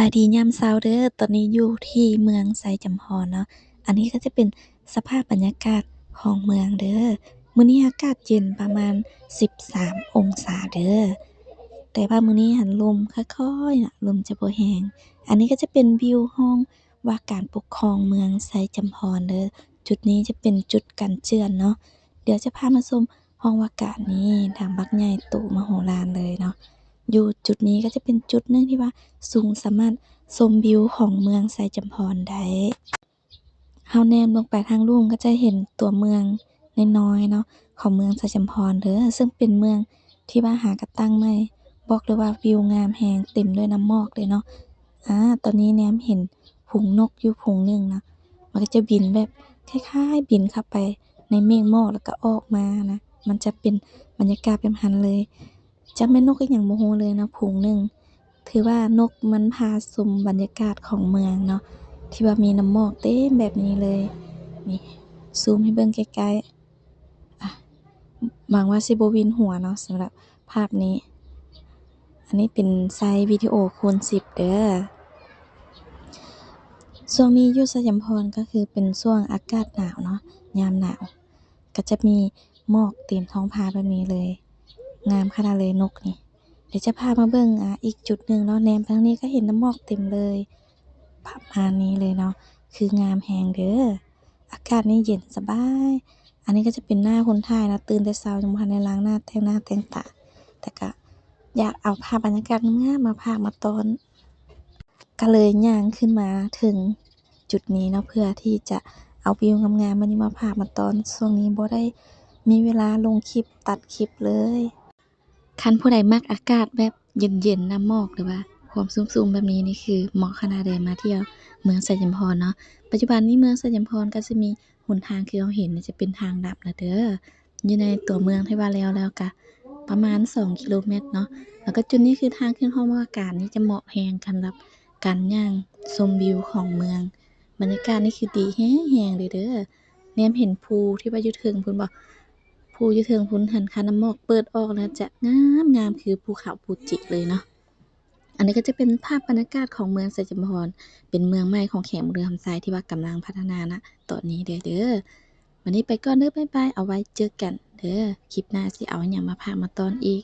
ายดียามเช้าเด้อตอนนี้อยู่ที่เมืองไซจำพรเนาะอันนี้ก็จะเป็นสภาพบรรยากาศของเมืองเด้อมื้อนี้อากาศเย็นประมาณ13องศาเด้อแต่ว่ามื้อนี้หันลมค่อยๆน่ะลมจะบ่แรงอันนี้ก็จะเป็นวิวห้องว่าการปกครองเมืองไซจำพรเด้อจุดนี้จะเป็นจุดกันเจือนเนาะเดี๋ยวจะพามาชมห้องว่าการนี้ดังบักใหญ่โตมโหฬารเลยเนาะ อยู่จุดนี้ก็จะเป็นจุดหนึ่งที่ว่าสูงสามารถชมวิวของเมืองไซจำพรได้เฮาแนมลงไปทางลุ่มก็จะเห็นตัวเมืองน้อยๆเนาะของเมืองไซจำพรเด้อซึ่งเป็นเมืองที่ว่าหากะตั้งใหม่บอกเลยว่าวิวงามแรงเต็มด้วยน้ำหมอกเลยเนาะตอนนี้แนมเห็นฝูงนกอยู่ฝูงหนึ่งนะมันก็จะบินแบบคล้ายๆบินเข้าไปในเมฆหมอกแล้วก็ออกมานะมันจะเป็นบรรยากาศแบบนั้นเลย จักแม่นนกอิหยังบ่รู้เลยเนาะฝูงหนึ่งถือว่านกมันพาชมบรรยากาศของเมืองเนาะที่ว่ามีน้ำหมอกเต็มแบบนี้เลยนี่ซูมให้เบิ่งใกล้ๆหวังว่าสิบ่เวียนหัวเนาะสำหรับภาพนี้อันนี้เป็นไซซ์วิดีโอคูณ10เด้อช่วงนี้อยู่สยามพรก็คือเป็นช่วงอากาศหนาวเนาะยามหนาวก็จะมีหมอกเต็มท้องฟ้าแบบนี้เลยงามขนาดเลยนกนี่ เดี๋ยวจะพามาเบิ่งอีกจุดหนึ่งเนาะแนมทางนี้ก็เห็นน้ำหมอกเต็มเลยประมาณนี้เลยเนาะคืองามแรงเด้ออากาศนี่เย็นสบายอันนี้ก็จะเป็นหน้าคนถ่ายนะตื่นแต่เช้ายังบ่ทันได้ล้างหน้าแต่งหน้าแต่งตาแต่ก็อยากเอาภาพบรรยากาศงามๆมาพากมาตอนก็เลยย่างขึ้นมาถึงจุดนี้เนาะเพื่อที่จะเอาวิวงามๆมานี้มาพากมาตอนช่วงนี้บ่ได้มีเวลาลงคลิปตัดคลิปเลย คันผู้ใดมักอากาศแบบเย็นๆน้ำหมอกหรือว่าความสูงๆแบบนี้นี่คือเหมาะขนาดใดมาเที่ยวเมืองสะยามพรเนาะปัจจุบันนี้เมืองสะยามพรก็จะมีหนทางคือเราเห็นน่ะจะเป็นทางลัดแล้วเด้ออยู่ในตัวเมืองที่ว่าแล้วก็ประมาณ2กิโลเมตรเนาะแล้วก็จุดนี้คือทางขึ้นห้องว่าการนี่จะเหมาะแรงสำหรับการย่างชมวิวของเมืองบรรยากาศนี่คือดีแรงๆเลยเด้อแนมเห็นภูที่ว่าอยู่เทิงพู้นบ่ ภูอยู่เทิงพู้นหั้นคันน้ำหมอกเปิดออกแล้วจะงามคือภูเขาฟูจิเลยเนาะอันนี้ก็จะเป็นภาพบรรยากาศของเมืองไซจำพรเป็นเมืองใหม่ของแขมเรือหำไซที่ว่ากำลังพัฒนาณตอนนี้เด้อวันนี้ไปก่อนเด้อบ๊ายบายเอาไว้เจอกันเด้อคลิปหน้าสิเอาอิหยังมาพากมาตอนอีก